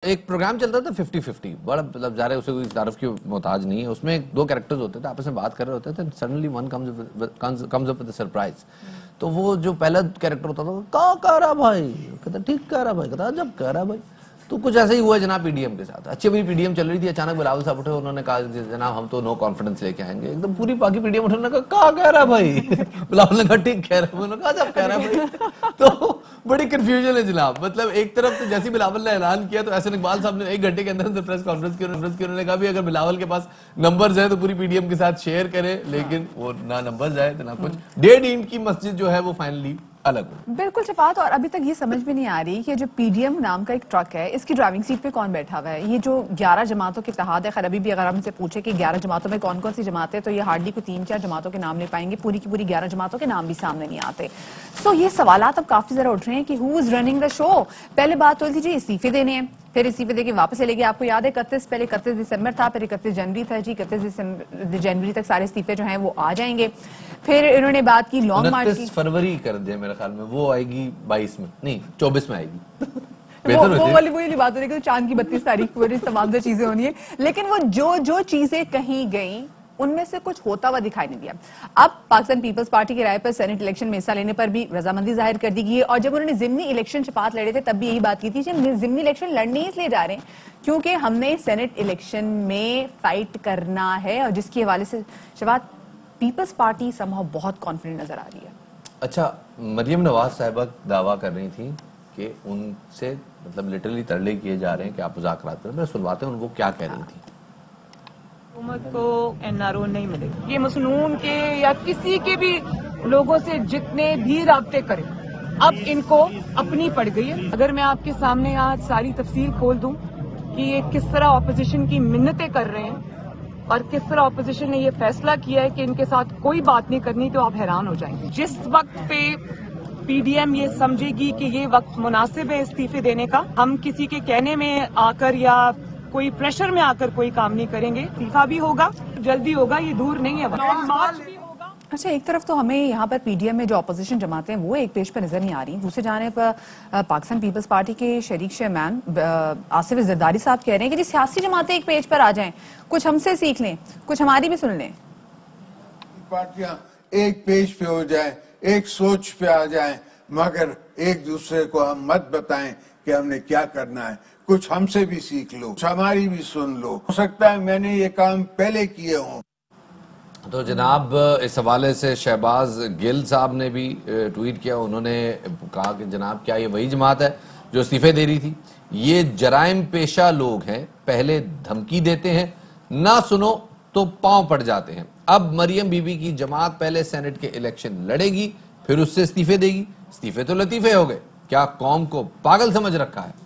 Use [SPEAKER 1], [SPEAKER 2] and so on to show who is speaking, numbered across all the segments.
[SPEAKER 1] ایک پروگرام چلتا تھا 50-50 بڑا مطلب ظاہر ہے اسے کوئی تعارف کی محتاج نہیں ہے. اس میں 2 کریکٹرز ہوتے تھے آپس میں بات کر رہے ہوتے تھے, suddenly one comes up with surprise. تو وہ جو پہلا کریکٹر ہوتا تھا کیا کہہ رہا بھائی, کہتا ٹھیک کہہ رہا بھائی, کہتا جب کہہ رہا بھائی. تو کچھ ایسا ہی ہوا جناب پی ڈی ایم کے ساتھ. اچھی پی ڈی ایم چل رہی تھی, اچانک بلاول صاحب اٹھے, انہوں نے کہا جناب ہم تو نو کانفیڈنس لے کے آئیں گے. ایک دم پوری باقی پی ڈی ایم اٹھے, انہوں نے کہا کہہ رہا بھائی. بلاول نے کہا ٹھیک کہہ رہا, انہوں نے کہا جب کہہ رہا بھائی. تو بڑی کنفیوژن ہے جناب. مطلب ایک طرف تو جیسے بلاول نے اعلان کیا تو احسن اقبال صاحب نے 1 گھنٹے کے اندر پریس کانفرنس کی, انہوں نے کہا بھی اگر بلاول کے پاس نمبرز ہیں تو پوری پی ڈی ایم کے ساتھ شیئر کرے, لیکن وہ نہ نمبرز آئے نہ کچھ. 1.5 اینٹ کی مسجد جو ہے وہ فائنلی الگ ہو.
[SPEAKER 2] بالکل شفاعت. اور ابھی تک یہ سمجھ بھی نہیں آ رہی کہ جو پی ڈی ایم نام کا ایک ٹرک ہے, اس کی ڈرائیونگ سیٹ پہ کون بیٹھا ہوا ہے. یہ جو 11 جماعتوں کے اتحاد ہے, خیر ابھی بھی اگر ہم سے پوچھے کہ 11 جماعتوں میں کون کون سی جماعتیں, تو یہ ہارڈلی کوئی 3-4 جماعتوں کے نام لے پائیں گے, پوری کی پوری 11 جماعتوں کے نام بھی سامنے نہیں آتے. سو یہ سوالات اب کافی ذرا اٹھ رہے ہیں کہ ہو از رننگ دا شو. پہلے بات تو تھی جی استعفے دینے ہیں, پھر استعفے دے کے واپس چلے گئے. آپ کو یاد ہے 31 دسمبر تھا, پھر 31 جنوری تھا جی, 31 جنوری تک سارے استعفے جو ہیں وہ آ جائیں گے. پھر انہوں نے بات کی لانگ مارچ کی,
[SPEAKER 1] 29 فروری کر دیا میرے خیال میں, وہ آئے گی 22 میں نہیں 24 میں آئے گی.
[SPEAKER 2] وہ والی بات ہو رہی ہے کہ چاند کی 32 تاریخ کو تمام جو چیزیں ہونی ہیں. لیکن وہ جو چیزیں کہیں گئیں ان میں سے کچھ ہوتا ہوا دکھائی نہیں دیا. اب پاکستان پیپلز پارٹی کی رائے پر سینٹ الیکشن میں حصہ لینے پر بھی رضامندی ظاہر کر دی گئی ہے. اور جب انہوں نے ضمنی الیکشن شفاعت لڑے تھے تب بھی یہی بات کی تھی کہ ہم ضمنی الیکشن لڑنے اس لیے جا رہے ہیں کیونکہ ہم نے سینٹ الیکشن میں فائٹ کرنا ہے, اور جس کے حوالے سے شفاعت پیپلز پارٹی سمہاؤ بہت کانفیڈنٹ نظر آ رہی ہے.
[SPEAKER 1] اچھا, مریم نواز صاحبہ دعویٰ کر رہی تھی کہ ان سے مطلب لٹرلی ترلے کیے جا رہے ہیں کہ آپ مذاکرات کریں. میں سنواتے ہیں ان کو کیا کہہ رہی تھی.
[SPEAKER 3] حکومت کو این آر او نہیں ملے گا. یہ مسنون کے یا کسی کے بھی لوگوں سے جتنے بھی رابطے کریں, اب ان کو اپنی پڑ گئی ہے. اگر میں آپ کے سامنے آج ساری تفصیل کھول دوں کہ یہ کس طرح اپوزیشن کی منتیں کر رہے ہیں اور کس طرح اپوزیشن نے یہ فیصلہ کیا ہے کہ ان کے ساتھ کوئی بات نہیں کرنی, تو آپ حیران ہو جائیں گے. جس وقت پہ پی ڈی ایم یہ سمجھے گی کہ یہ وقت مناسب ہے استعفے دینے کا, ہم کسی کے کہنے میں آ کر یا کوئی پریشر میں آ کر کوئی کام نہیں کریں گے. استعفا بھی ہوگا, جلدی ہوگا, یہ دور نہیں ہے. مارچ بھی ہوگا.
[SPEAKER 2] اچھا, ایک طرف تو ہمیں یہاں پر پی ڈی ایم میں جو اپوزیشن جماعتیں ہیں وہ ایک پیج پر نظر نہیں آ رہی, دوسرے جانے پر پاکستان پیپلز پارٹی کے شریک چیئرمین آصف زرداری صاحب کہہ رہے ہیں کہ جی سیاسی جماعتیں ایک پیج پر آ جائیں, کچھ ہم سے سیکھ لیں, کچھ ہماری بھی سن لیں.
[SPEAKER 4] پارٹیاں ایک پیج پہ ہو جائیں, ایک سوچ پہ آ جائیں, مگر ایک دوسرے کو ہم مت بتائیں کہ ہم نے کیا کرنا ہے. کچھ ہم سے بھی سیکھ لو, ہماری بھی سن لو. ہو سکتا ہے میں نے یہ کام پہلے کیے ہوں.
[SPEAKER 1] تو جناب اس حوالے سے شہباز گل صاحب نے بھی ٹویٹ کیا. انہوں نے کہا کہ جناب کیا یہ وہی جماعت ہے جو استعفے دے رہی تھی؟ یہ جرائم پیشہ لوگ ہیں, پہلے دھمکی دیتے ہیں, نہ سنو تو پاؤں پڑ جاتے ہیں. اب مریم بی بی کی جماعت پہلے سینٹ کے الیکشن لڑے گی, پھر اس سے استعفے دے گی. استعفے تو لطیفے ہو گئے, کیا قوم کو پاگل سمجھ رکھا ہے؟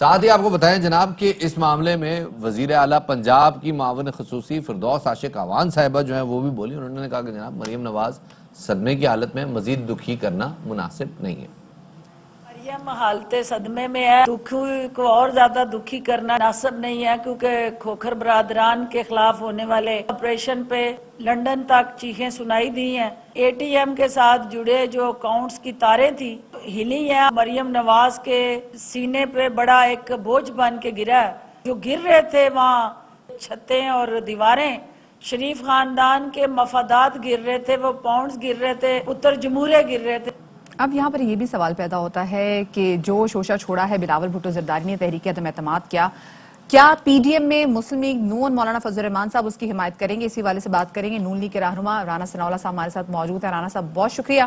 [SPEAKER 1] ساتھ ہی آپ کو بتائیں جناب کہ اس معاملے میں وزیر اعلیٰ پنجاب کی معاون خصوصی فردوس عاشق اعوان صاحبہ جو ہیں وہ بھی بولی. انہوں نے کہا کہ جناب مریم نواز صدمے کی حالت میں مزید دکھی کرنا مناسب نہیں ہے.
[SPEAKER 5] مریم حالت صدمے میں ہے, دکھی کو اور زیادہ دکھی کرنا مناسب نہیں ہے, کیونکہ کھوکھر برادران کے خلاف ہونے والے آپریشن پہ لندن تک چیخیں سنائی دی ہیں. اے ٹی ایم کے ساتھ جڑے جو اکاؤنٹس کی تاریں تھی ہلی ہیں. مریم نواز کے سینے پہ بڑا ایک بوجھ بن کے گرا ہے. جو گر رہے تھے وہاں چھتیں اور دیواریں, شریف خاندان کے مفادات گر رہے تھے, وہ پاؤنڈز گر رہے تھے, پتر جمہوریہ گر رہے تھے.
[SPEAKER 2] اب یہاں پر یہ بھی سوال پیدا ہوتا ہے کہ جو شوشہ چھوڑا ہے بلاول بھٹو زرداری نے تحریک عدم اعتماد کیا پی ڈی ایم میں مسلم لیگ نون مولانا فضل الرحمان صاحب اس کی حمایت کریں گے؟ اسی حوالے سے بات کریں گے. نون لیگ کے رہنما رانا ثناء اللہ صاحب ہمارے ساتھ موجود ہیں. رانا صاحب بہت شکریہ,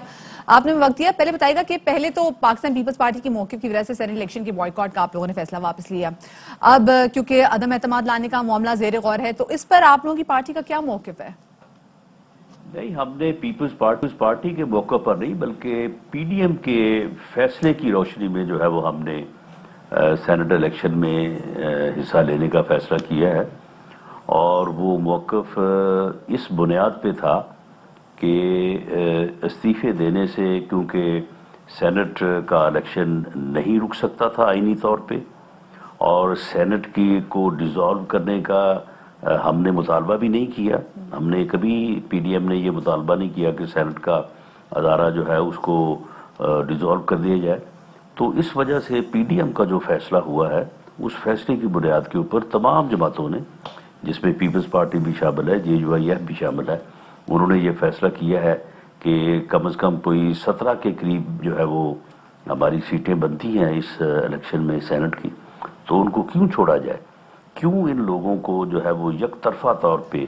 [SPEAKER 2] آپ نے وقت دیا. پہلے بتائیے گا کہ پہلے تو پاکستان پیپلز پارٹی کی موقف کی وجہ سے سینٹ الیکشن کی بائیکاٹ کا آپ لوگوں نے فیصلہ واپس لیا. اب کیونکہ عدم اعتماد لانے کا معاملہ زیر غور ہے, تو اس پر آپ لوگوں کی پارٹی کا کیا موقف ہے؟
[SPEAKER 6] نہیں, ہم نے پیپلز پارٹی کے موقع پر نہیں بلکہ پی ڈی ایم کے فیصلے کی روشنی میں جو ہے وہ ہم نے سینٹ الیکشن میں حصہ لینے کا فیصلہ کیا ہے. اور وہ موقف اس بنیاد پہ تھا کہ استعفے دینے سے, کیونکہ سینٹ کا الیکشن نہیں رک سکتا تھا آئینی طور پہ, اور سینٹ کی کو ڈیزالو کرنے کا ہم نے مطالبہ بھی نہیں کیا. ہم نے کبھی پی ڈی ایم نے یہ مطالبہ نہیں کیا کہ سینٹ کا ادارہ جو ہے اس کو ڈیزالو کر دیا جائے. تو اس وجہ سے پی ڈی ایم کا جو فیصلہ ہوا ہے اس فیصلے کی بنیاد کے اوپر تمام جماعتوں نے، جس میں پیپلز پارٹی بھی شامل ہے، JUIF بھی شامل ہے، انہوں نے یہ فیصلہ کیا ہے کہ کم از کم کوئی 17 کے قریب جو ہے وہ ہماری سیٹیں بنتی ہیں اس الیکشن میں سینٹ کی، تو ان کو کیوں چھوڑا جائے، کیوں ان لوگوں کو جو ہے وہ یک طرفہ طور پہ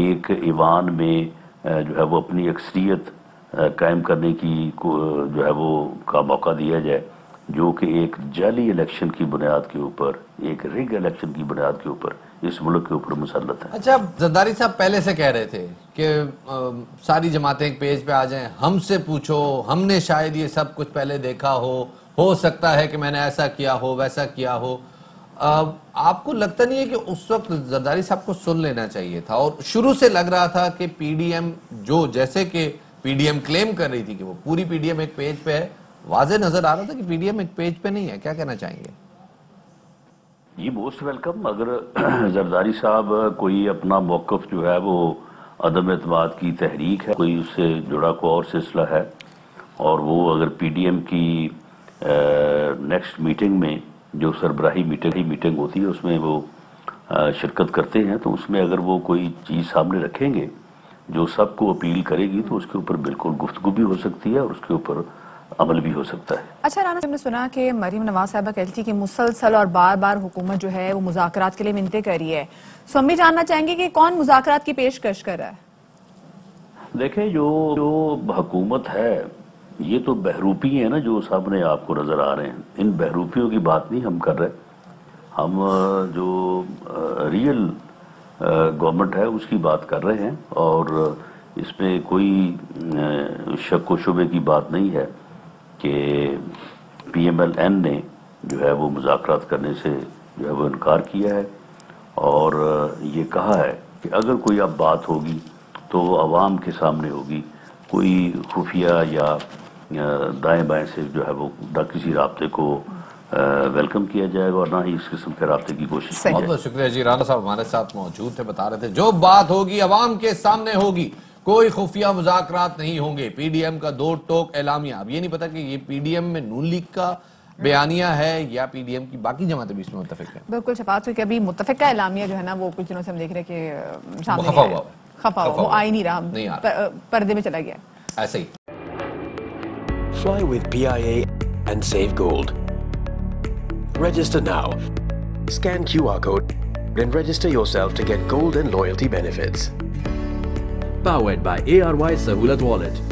[SPEAKER 6] ایک ایوان میں جو ہے وہ اپنی اکثریت قائم کرنے کی جو ہے وہ کا موقع دیا جائے، جو کہ ایک جعلی الیکشن کی بنیاد کے اوپر، ایک ریگ الیکشن کی بنیاد کے اوپر اس ملک کے اوپر مسلط ہے۔
[SPEAKER 1] اچھا، زرداری صاحب پہلے سے کہہ رہے تھے کہ ساری جماعتیں ایک پیج پہ آ جائیں، ہم سے پوچھو، ہم نے شاید یہ سب کچھ پہلے دیکھا ہو سکتا ہے کہ میں نے ایسا کیا ہو ویسا کیا ہو۔ آپ کو لگتا نہیں ہے کہ اس وقت زرداری صاحب کو سن لینا چاہیے تھا؟ اور شروع سے لگ رہا تھا کہ پی ڈی ایم جو جیسے کہ پی ڈی ایم کلیم کر رہی تھی کہ وہ پوری پی ڈی ایم ایک پیج پہ ہے، واضح نظر آ رہا تھا کہ پی ڈی ایم ایک پیج پہ نہیں ہے۔ کیا کہنا چاہیں گے؟
[SPEAKER 6] یہ موسٹ ویلکم، اگر زرداری صاحب کوئی اپنا موقف جو ہے وہ عدم اعتماد کی تحریک ہے، کوئی اس سے جڑا کوئی اور سلسلہ ہے، اور وہ اگر پی ڈی ایم کی نیکسٹ میٹنگ میں جو سربراہی میٹنگ ہوتی ہے اس میں وہ شرکت کرتے ہیں، تو اس میں اگر وہ کوئی چیز سامنے رکھیں گے جو سب کو اپیل کرے گی تو اس کے اوپر بالکل گفتگو بھی ہو سکتی ہے اور اس کے اوپر عمل بھی ہو سکتا ہے۔
[SPEAKER 2] اچھا رانا صاحب نے سنا کہ مریم نواز صاحبہ کہتی تھی کہ مسلسل اور بار بار حکومت جو ہے وہ مذاکرات کے لیے منتیں کر رہی ہے، سو ہم بھی جاننا چاہیں گے کہ کون مذاکرات کی پیشکش کر رہا ہے؟
[SPEAKER 6] دیکھیں جو حکومت ہے یہ تو بہروپی ہیں نا جو سامنے آپ کو نظر آ رہے ہیں، ان بہروپیوں کی بات نہیں ہم کر رہے، ہم جو ریئل گورنمنٹ ہے اس کی بات کر رہے ہیں، اور اس میں کوئی شک و شبے کی بات نہیں ہے کہ PMLN نے جو ہے وہ مذاکرات کرنے سے جو ہے وہ انکار کیا ہے، اور یہ کہا ہے کہ اگر کوئی اب بات ہوگی تو وہ عوام کے سامنے ہوگی، کوئی خفیہ یا دائیں بائیں سے جو ہے وہ نہ کسی رابطے کو ویلکم کیا جائے گا اور نہ ہی اس قسم کے رابطے کی کوشش کی جائے گی۔
[SPEAKER 1] بہت بہت شکریہ جی، رانا صاحب ہمارے ساتھ موجود تھے، بتا رہے تھے جو بات ہوگی عوام کے سامنے ہوگی، کوئی خفیہ مذاکرات نہیں ہوں گے۔ پی ڈی ایم کا دو ٹوک اعلامیہ، اب یہ نہیں پتا کہ یہ پی ڈی ایم میں نون لیگ کا بیانیہ ہے یا پی ڈی ایم کی باقی جماعتیں بھی اس میں متفق ہیں۔
[SPEAKER 2] بالکل شفاعت ہوئی کہ ابھی متفقہ اعلامیہ جو ہے نا وہ کچھ دنوں سے ہم دیکھ رہے کہ سامنے خفا ہوا، وہ آ ہی نہیں رہا، پردے میں چلا گیا
[SPEAKER 1] ایسے ہی۔
[SPEAKER 7] Fly with PIA and save gold. Register now. Scan QR code and register yourself to get gold and loyalty benefits.
[SPEAKER 8] Powered by ARY Sahulat Wallet.